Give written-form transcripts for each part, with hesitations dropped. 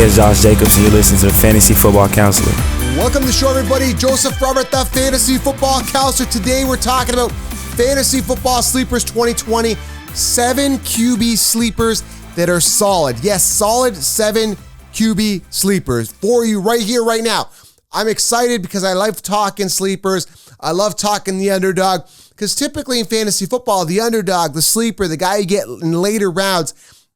Hey, it's Josh Jacobs, and you're listening to the Fantasy Football Counselor. Welcome to the show, everybody. Joseph Robert, the Fantasy Football Counselor. Today, we're talking about Fantasy Football Sleepers 2020. 7 QB sleepers that are solid. Yes, solid 7 QB sleepers for you right here, right now. I'm excited because I love talking sleepers. I love talking the underdog because typically in fantasy football, the underdog, the sleeper, the guy you get in later rounds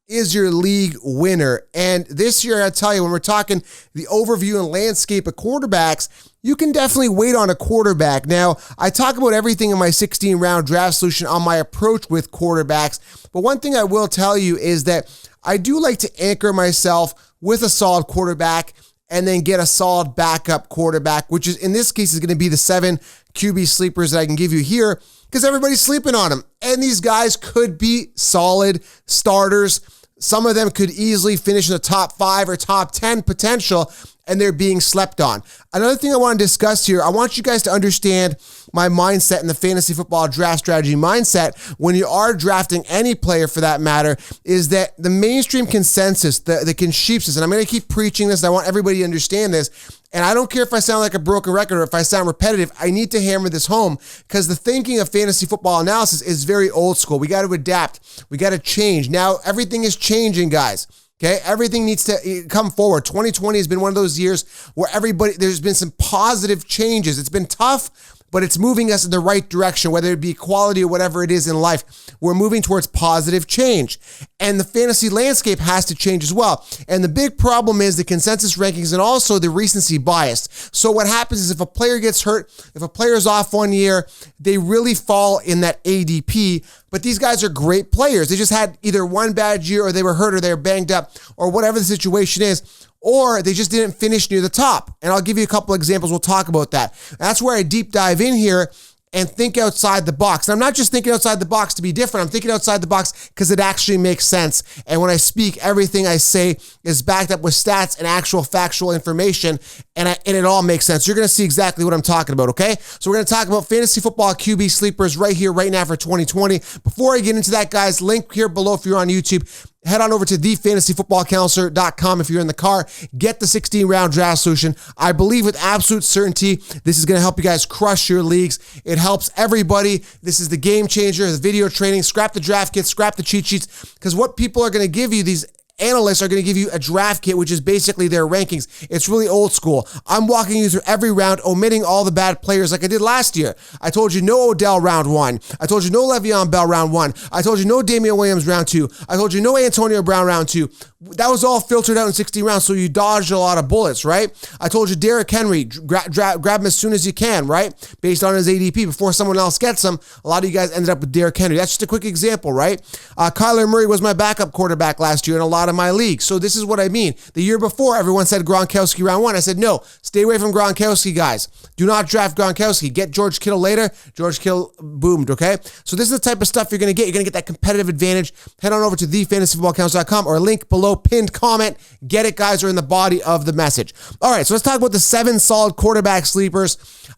is your league winner. And this year, I tell you, when we're talking the overview and landscape of quarterbacks, you can definitely wait on a quarterback. Now, I talk about everything in my 16-round draft solution on my approach with quarterbacks, but one thing I will tell you is that I do like to anchor myself with a solid quarterback and then get a solid backup quarterback, which is in this case is going to be the 7 QB sleepers that I can give you here because everybody's sleeping on them. And these guys could be solid starters. Some of them could easily finish in the top 5 or top 10 potential, and they're being slept on. Another thing I want to discuss here, I want you guys to understand my mindset in the fantasy football draft strategy mindset when you are drafting any player for that matter, is that the mainstream consensus, the consensus, and I'm going to keep preaching this, and I want everybody to understand this, and I don't care if I sound like a broken record or if I sound repetitive, I need to hammer this home because the thinking of fantasy football analysis is very old school. We got to adapt. We got to change. Now, everything is changing, guys. Okay, everything needs to come forward. 2020 has been one of those years where there's been some positive changes. It's been tough, but it's moving us in the right direction, whether it be equality or whatever it is in life. We're moving towards positive change. And the fantasy landscape has to change as well. And the big problem is the consensus rankings and also the recency bias. So what happens is if a player gets hurt, if a player is off one year, they really fall in that ADP. But these guys are great players. They just had either one bad year or they were hurt or they were banged up or whatever the situation is, or they just didn't finish near the top. And I'll give you a couple examples. We'll talk about that. That's where I deep dive in here and think outside the box. And I'm not just thinking outside the box to be different. I'm thinking outside the box because it actually makes sense. And when I speak, everything I say is backed up with stats and actual factual information, and it all makes sense. You're going to see exactly what I'm talking about, okay? So we're going to talk about fantasy football QB sleepers right here, right now for 2020. Before I get into that, guys, link here below if you're on YouTube. Head on over to thefantasyfootballcounselor.com if you're in the car. Get the 16-round draft solution. I believe with absolute certainty, this is going to help you guys crush your leagues. It helps everybody. This is the game changer, the video training. Scrap the draft kits, scrap the cheat sheets, because what people are going to give you, these analysts are going to give you a draft kit, which is basically their rankings. It's really old school. I'm walking you through every round, omitting all the bad players like I did last year. I told you no Odell round 1. I told you no Le'Veon Bell round 1. I told you no Damian Williams round 2. I told you no Antonio Brown round 2. That was all filtered out in 16 rounds, so you dodged a lot of bullets, right? I told you Derrick Henry, grab him as soon as you can, right? Based on his ADP, before someone else gets him. A lot of you guys ended up with Derrick Henry. That's just a quick example, right? Kyler Murray was my backup quarterback last year in a lot of my leagues. So this is what I mean. The year before, everyone said Gronkowski round 1. I said, no, stay away from Gronkowski, guys. Do not draft Gronkowski. Get George Kittle later. George Kittle boomed, okay? So this is the type of stuff you're going to get. You're going to get that competitive advantage. Head on over to thefantasyfootballcounselor.com or link below, pinned comment. Get it, guys, or in the body of the message. All right, so let's talk about the 7 solid quarterback sleepers.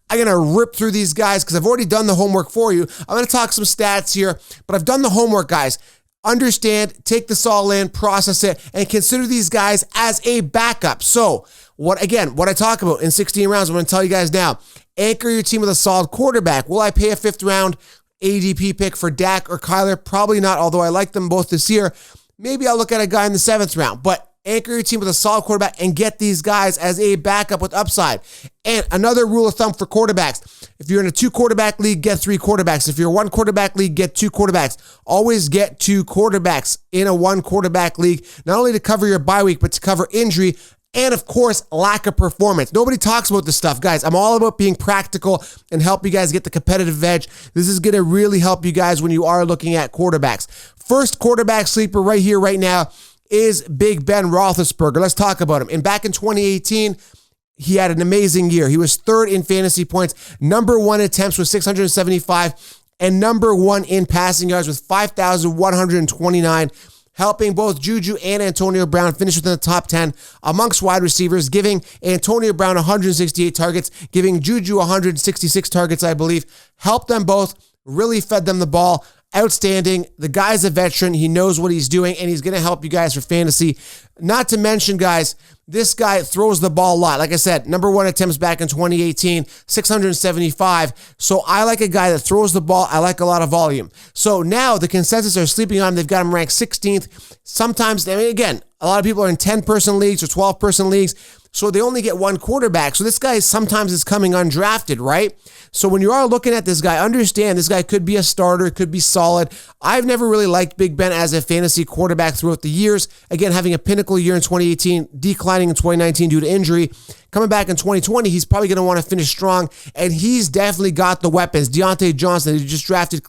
I'm going to rip through these guys because I've already done the homework for you. I'm going to talk some stats here, but I've done the homework, guys. Understand, take this all in, process it, and consider these guys as a backup. So, what I talk about in 16 rounds, I'm going to tell you guys now. Anchor your team with a solid quarterback. Will I pay a 5th round ADP pick for Dak or Kyler? Probably not, although I like them both this year. Maybe I'll look at a guy in the 7th round, but anchor your team with a solid quarterback and get these guys as a backup with upside. And another rule of thumb for quarterbacks, if you're in a 2-quarterback league, get 3 quarterbacks. If you're a 1-quarterback league, get 2 quarterbacks. Always get 2 quarterbacks in a 1-quarterback league, not only to cover your bye week, but to cover injury and, of course, lack of performance. Nobody talks about this stuff, guys. I'm all about being practical and help you guys get the competitive edge. This is going to really help you guys when you are looking at quarterbacks. First quarterback sleeper right here, right now, is Big Ben Roethlisberger. Let's talk about him. And back in 2018, he had an amazing year. He was 3rd in fantasy points, number 1 attempts with 675, and number 1 in passing yards with 5,129, helping both Juju and Antonio Brown finish within the top 10 amongst wide receivers, giving Antonio Brown 168 targets, giving Juju 166 targets, I believe. Helped them both, really fed them the ball. Outstanding. The guy's a veteran. He knows what he's doing, and he's going to help you guys for fantasy. Not to mention, guys, This guy throws the ball a lot. Like I said, number 1 attempts back in 2018, 675. So I like a guy that throws the ball. I like a lot of volume. So now the consensus are sleeping on him. They've got him ranked 16th. Sometimes, I mean, again, a lot of people are in 10-person leagues or 12-person leagues, so they only get one quarterback. So this guy sometimes is coming undrafted, right? So when you are looking at this guy, understand this guy could be a starter, could be solid. I've never really liked Big Ben as a fantasy quarterback throughout the years. Again, having a pinnacle year in 2018, declining in 2019 due to injury. Coming back in 2020, he's probably going to want to finish strong, and he's definitely got the weapons. Deontay Johnson, they just drafted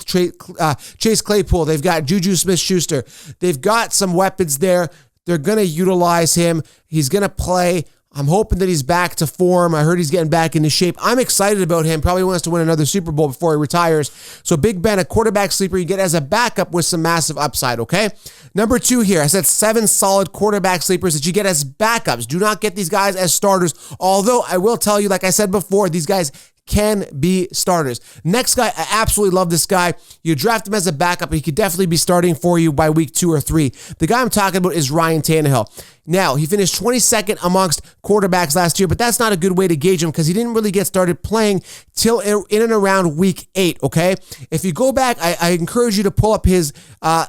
Chase Claypool. They've got Juju Smith-Schuster. They've got some weapons there. They're going to utilize him. He's going to play. I'm hoping that he's back to form. I heard he's getting back into shape. I'm excited about him. Probably wants to win another Super Bowl before he retires. So Big Ben, a quarterback sleeper, you get as a backup with some massive upside, okay? Number 2 here, I said 7 solid quarterback sleepers that you get as backups. Do not get these guys as starters. Although I will tell you, like I said before, these guys can be starters. Next guy, I absolutely love this guy. You draft him as a backup, he could definitely be starting for you by week 2 or 3. The guy I'm talking about is Ryan Tannehill. Now, he finished 22nd amongst quarterbacks last year, but that's not a good way to gauge him because he didn't really get started playing till in and around week 8, okay? If you go back, I encourage you to pull up his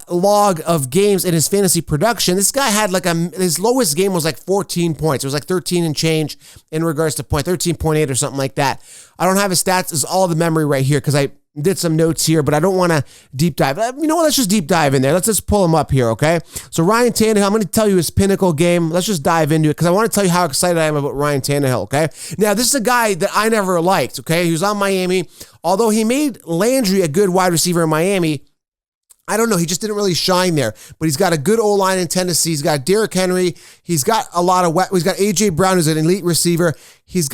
log of games in his fantasy production. This guy had his lowest game was like 14 points. It was like 13 and change in regards to point, 13.8 or something like that. I don't have his stats. It's all the memory right here because I did some notes here, but I don't want to deep dive. You know what? Let's just deep dive in there. Let's just pull him up here, okay? So Ryan Tannehill, I'm going to tell you his pinnacle game. Let's just dive into it because I want to tell you how excited I am about Ryan Tannehill, okay? Now, this is a guy that I never liked, okay? He was on Miami. Although he made Landry a good wide receiver in Miami, I don't know. He just didn't really shine there. But he's got a good O-line in Tennessee. He's got Derrick Henry. He's got a lot of he's got A.J. Brown, who's an elite receiver. He's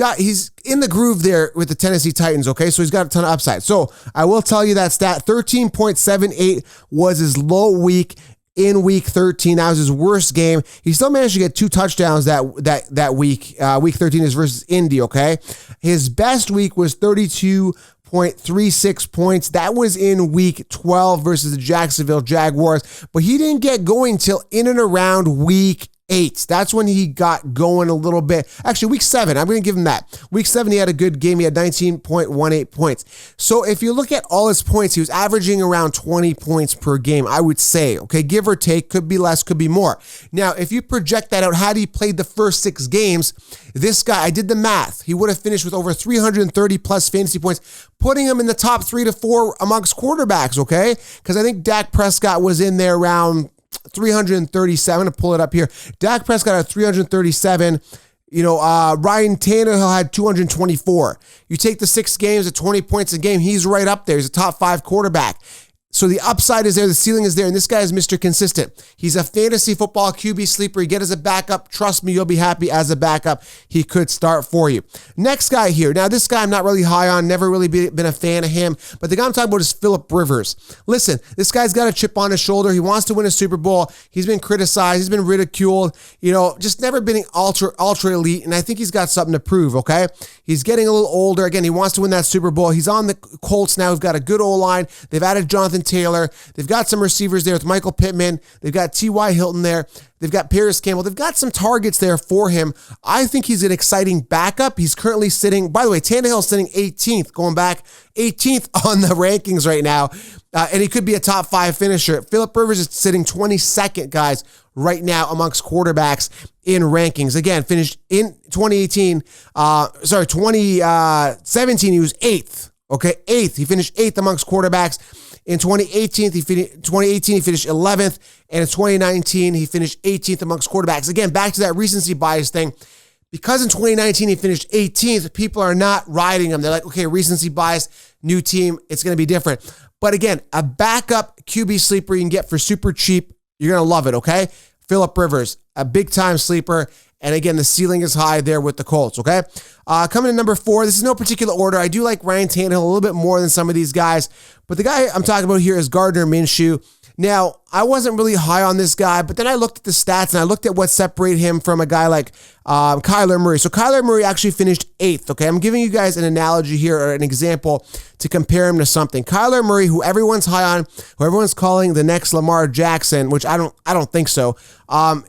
in the groove there with the Tennessee Titans, okay? So he's got a ton of upside. So I will tell you that stat, 13.78 was his low week in week 13. That was his worst game. He still managed to get 2 touchdowns that week. Week 13 is versus Indy, okay? His best week was 32.36 points. That was in week 12 versus the Jacksonville Jaguars, but he didn't get going till in and around week 8. That's when he got going a little bit. Actually, week 7, I'm going to give him that. Week 7, he had a good game. He had 19.18 points. So if you look at all his points, he was averaging around 20 points per game, I would say. Okay, give or take, could be less, could be more. Now, if you project that out, had he played the first 6 games, this guy, I did the math, he would have finished with over 330 plus fantasy points, putting him in the top 3 to 4 amongst quarterbacks, okay? Because I think Dak Prescott was in there around 337 to pull it up here. Dak Prescott had 337. Ryan Tannehill had 224. You take the 6 games at 20 points a game, he's right up there. He's a top 5 quarterback. So the upside is there, the ceiling is there, and this guy is Mr. Consistent. He's a fantasy football QB sleeper. You get as a backup. Trust me, you'll be happy as a backup. He could start for you. Next guy here. Now, this guy I'm not really high on, never really been a fan of him, but the guy I'm talking about is Phillip Rivers. Listen, this guy's got a chip on his shoulder. He wants to win a Super Bowl. He's been criticized. He's been ridiculed. Just never been ultra elite, and I think he's got something to prove, okay? He's getting a little older. Again, he wants to win that Super Bowl. He's on the Colts now. We've got a good O-line. They've added Jonathan Taylor. They've got some receivers there with Michael Pittman. They've got T.Y. Hilton there. They've got Paris Campbell. They've got some targets there for him. I think he's an exciting backup. He's currently sitting, by the way, Tannehill's sitting 18th, going back 18th on the rankings right now. And he could be a top 5 finisher. Phillip Rivers is sitting 22nd, guys, right now amongst quarterbacks in rankings. Again, finished in 2017, he was 8th. Okay, 8th. He finished 8th amongst quarterbacks. In 2018, he finished 11th, and in 2019, he finished 18th amongst quarterbacks. Again, back to that recency bias thing. Because in 2019, he finished 18th, people are not riding him. They're like, okay, recency bias, new team, it's going to be different. But again, a backup QB sleeper you can get for super cheap, you're going to love it, okay? Phillip Rivers, a big-time sleeper. And again, the ceiling is high there with the Colts, okay? Coming in number 4, this is no particular order. I do like Ryan Tannehill a little bit more than some of these guys. But the guy I'm talking about here is Gardner Minshew. Now, I wasn't really high on this guy, but then I looked at the stats and I looked at what separated him from a guy like Kyler Murray. So Kyler Murray actually finished 8th, okay? I'm giving you guys an analogy here or an example to compare him to something. Kyler Murray, who everyone's high on, who everyone's calling the next Lamar Jackson, which I don't think so.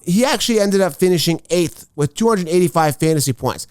He actually ended up finishing 8th with 285 fantasy points.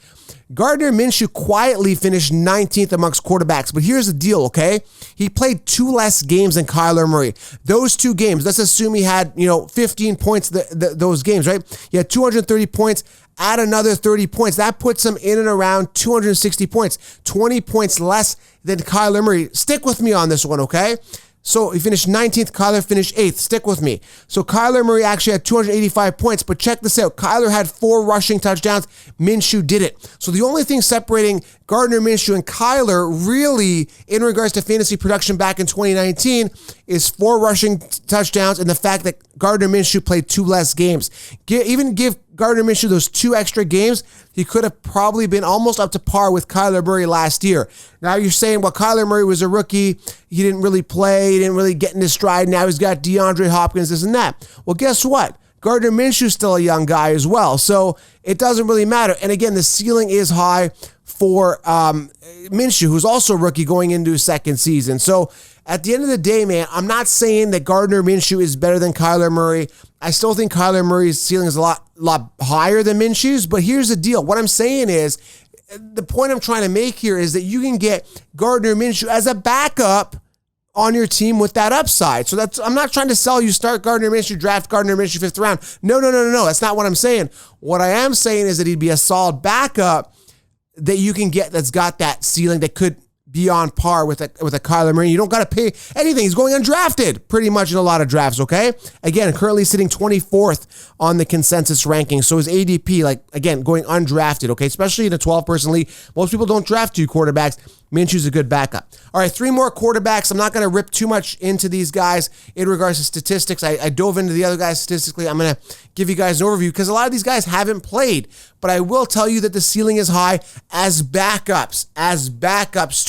Gardner Minshew quietly finished 19th amongst quarterbacks, but here's the deal, okay? He played 2 less games than Kyler Murray. Those 2 games, let's assume he had, 15 points those games, right? He had 230 points, add another 30 points. That puts him in and around 260 points, 20 points less than Kyler Murray. Stick with me on this one, okay? So he finished 19th, Kyler finished 8th. Stick with me. So Kyler Murray actually had 285 points, but check this out. Kyler had 4 rushing touchdowns. Minshew didn't. So the only thing separating Gardner Minshew and Kyler really in regards to fantasy production back in 2019 is 4 rushing touchdowns and the fact that Gardner Minshew played 2 less games. Even give Gardner Minshew those 2 extra games, he could have probably been almost up to par with Kyler Murray last year. Now you're saying, well, Kyler Murray was a rookie. He didn't really play. He didn't really get in his stride. Now he's got DeAndre Hopkins, this and that. Well, guess what? Gardner Minshew's still a young guy as well. So it doesn't really matter. And again, the ceiling is high for Minshew, who's also a rookie going into his second season. So at the end of the day, man, I'm not saying that Gardner Minshew is better than Kyler Murray. I still think Kyler Murray's ceiling is a lot higher than Minshew's, but here's the deal. What I'm saying is, the point I'm trying to make here is that you can get Gardner Minshew as a backup on your team with that upside. So I'm not trying to sell you start Gardner Minshew, draft Gardner Minshew 5th round. No. That's not what I'm saying. What I am saying is that he'd be a solid backup that you can get that's got that ceiling that could be on par with a Kyler Murray. You don't got to pay anything. He's going undrafted pretty much in a lot of drafts, okay? Again, currently sitting 24th on the consensus ranking. So his ADP, again, going undrafted, okay? Especially in a 12-person league. Most people don't draft 2 quarterbacks. Minshew's a good backup. All right, 3 more quarterbacks. I'm not going to rip too much into these guys in regards to statistics. I dove into the other guys statistically. I'm going to give you guys an overview because a lot of these guys haven't played. But I will tell you that the ceiling is high as backups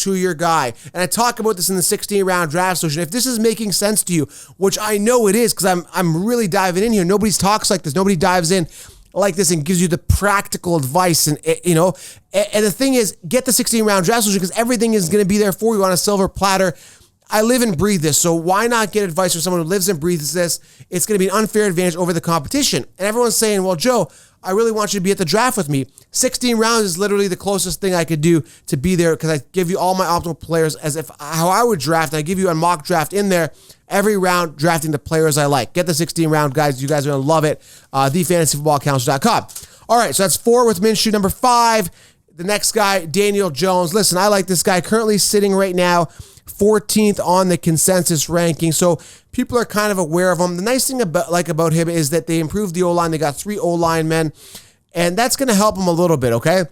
to your guy. And I talk about this in the 16-round draft session. If this is making sense to you, which I know it is because I'm really diving in here. Nobody talks like this. Nobody dives in like this and gives you the practical advice. And the thing is, get the 16-round draft solution because everything is going to be there for you on a silver platter. I live and breathe this, so why not get advice from someone who lives and breathes this? It's going to be an unfair advantage over the competition. And everyone's saying, well, Joe, I really want you to be at the draft with me. 16 rounds is literally the closest thing I could do to be there because I give you all my optimal players as if how I would draft. I give you a mock draft in there every round, drafting the players I like. Get the 16-round guys. You guys are going to love it. TheFantasyFootballCounselor.com. All right, so that's 4 with Minshew. Number 5, the next guy, Daniel Jones. Listen, I like this guy. Currently sitting right now 14th on the consensus ranking. So people are kind of aware of him. The nice thing about him is that they improved the O-line. They got 3 O-line men, and that's going to help him a little bit, okay?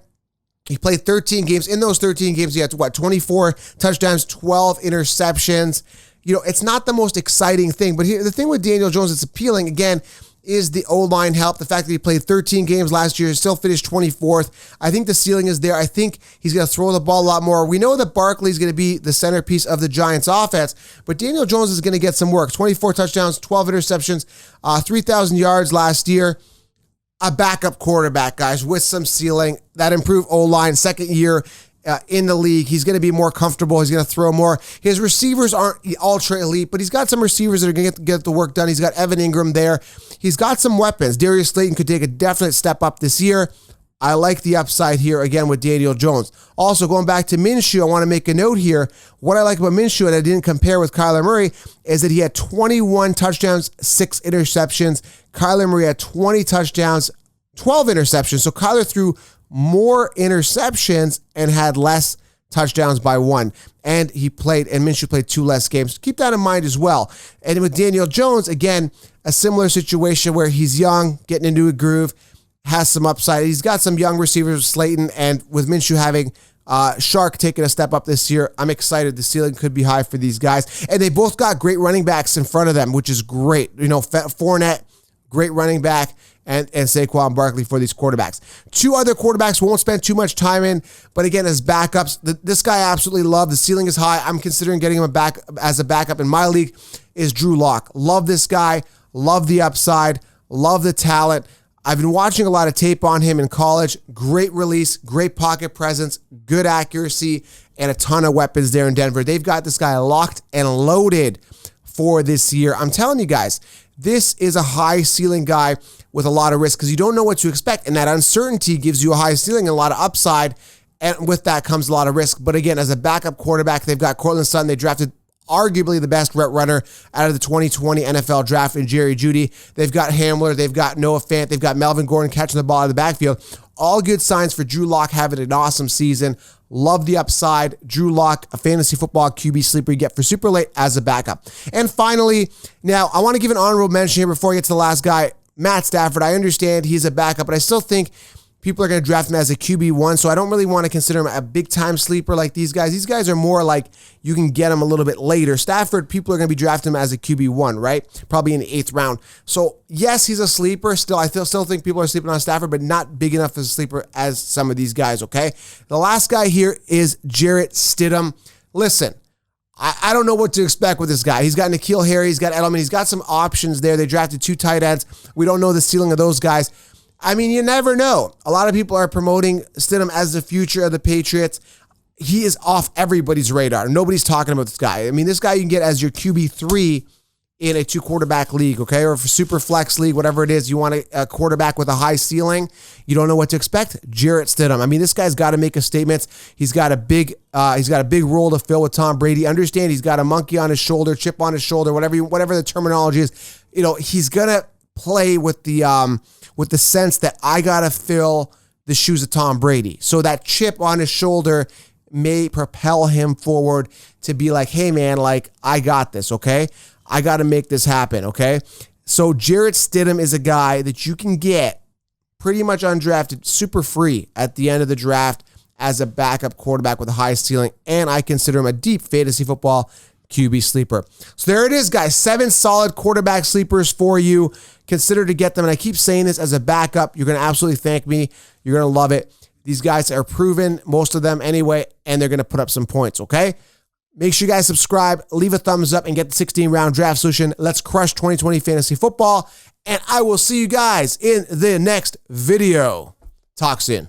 He played 13 games. In those 13 games, he had, 24 touchdowns, 12 interceptions. It's not the most exciting thing, but here, the thing with Daniel Jones that's appealing, again, is the O-line help. The fact that he played 13 games last year, still finished 24th. I think the ceiling is there. I think he's going to throw the ball a lot more. We know that Barkley's going to be the centerpiece of the Giants offense, but Daniel Jones is going to get some work. 24 touchdowns, 12 interceptions, 3,000 yards last year. A backup quarterback, guys, with some ceiling. That improved O-line, second year in the league. He's going to be more comfortable. He's going to throw more. His receivers aren't ultra elite, but he's got some receivers that are going to get the work done. He's got Evan Ingram there. He's got some weapons. Darius Slayton could take a definite step up this year. I like the upside here again with Daniel Jones. Also, going back to Minshew, I want to make a note here. What I like about Minshew, and I didn't compare with Kyler Murray, is that he had 21 touchdowns, 6 interceptions. Kyler Murray had 20 touchdowns, 12 interceptions. So Kyler threw more interceptions and had less touchdowns by 1. And Minshew played 2 less games. Keep that in mind as well. And with Daniel Jones, again, a similar situation where he's young, getting into a groove, has some upside. He's got some young receivers, Slayton, and with Minshew having Shark taking a step up this year, I'm excited. The ceiling could be high for these guys. And they both got great running backs in front of them, which is great. Fournette, great running back. and Saquon Barkley for these quarterbacks. Two other quarterbacks we won't spend too much time in, but again, as backups, this guy I absolutely love. The ceiling is high. I'm considering getting him as a backup in my league is Drew Lock. Love this guy. Love the upside. Love the talent. I've been watching a lot of tape on him in college. Great release, great pocket presence, good accuracy, and a ton of weapons there in Denver. They've got this guy locked and loaded for this year. I'm telling you guys, this is a high ceiling guy with a lot of risk because you don't know what to expect. And that uncertainty gives you a high ceiling and a lot of upside. And with that comes a lot of risk. But again, as a backup quarterback, they've got Cortland Sutton. They drafted arguably the best route runner out of the 2020 NFL draft in Jerry Jeudy. They've got Hamler. They've got Noah Fant. They've got Melvin Gordon catching the ball out of the backfield. All good signs for Drew Lock having an awesome season. Love the upside. Drew Lock, a fantasy football QB sleeper you get for super late as a backup. And finally, now I want to give an honorable mention here before I get to the last guy, Matt Stafford. I understand he's a backup, but I still think people are going to draft him as a QB1, so I don't really want to consider him a big-time sleeper like these guys. These guys are more like you can get him a little bit later. Stafford, people are going to be drafting him as a QB1, right? Probably in the 8th round. So, yes, he's a sleeper. Still, I still think people are sleeping on Stafford, but not big enough as a sleeper as some of these guys, okay? The last guy here is Jarrett Stidham. Listen, I don't know what to expect with this guy. He's got N'Keal Harry. He's got Edelman. He's got some options there. They drafted 2 tight ends. We don't know the ceiling of those guys. I mean, you never know. A lot of people are promoting Stidham as the future of the Patriots. He is off everybody's radar. Nobody's talking about this guy. I mean, this guy you can get as your QB3 in a 2-quarterback league, okay? Or for super flex league, whatever it is, you want a quarterback with a high ceiling. You don't know what to expect. Jarrett Stidham. I mean, this guy's got to make a statement. He's got a big role to fill with Tom Brady. Understand he's got a monkey on his shoulder, chip on his shoulder, whatever the terminology is. You know, he's gonna play with the sense that I got to fill the shoes of Tom Brady. So that chip on his shoulder may propel him forward to be like, hey, man, like, I got this, okay? I got to make this happen, okay? So Jarrett Stidham is a guy that you can get pretty much undrafted, super free at the end of the draft as a backup quarterback with a high ceiling, and I consider him a deep fantasy football QB sleeper. So there it is, guys. 7 solid quarterback sleepers for you. Consider to get them. And I keep saying this as a backup. You're going to absolutely thank me. You're going to love it. These guys are proven, most of them anyway, and they're going to put up some points, okay? Make sure you guys subscribe, leave a thumbs up, and get the 16-round draft solution. Let's crush 2020 fantasy football. And I will see you guys in the next video. Talk soon.